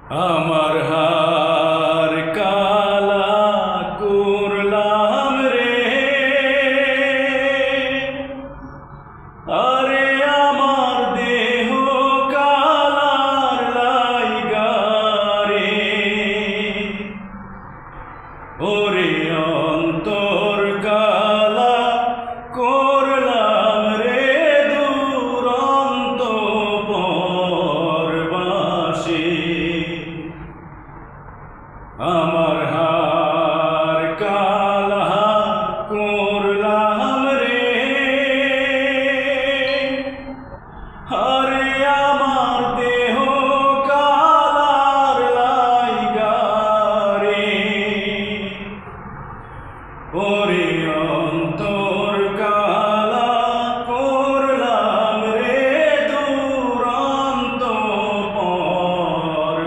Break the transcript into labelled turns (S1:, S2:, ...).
S1: আমার হার কালা করলাম রে, আরে আমার দেহ কালার লাইগা রে, ওরে অন্তর কালা করলাম রে দুরন্ত পরবাসী। আমার হার কালা করলাম রে, আরে আমার দেহ কালার লাইগা রে, ওরে অন্তর কালা করলাম রে দুরন্ত পরবাসী।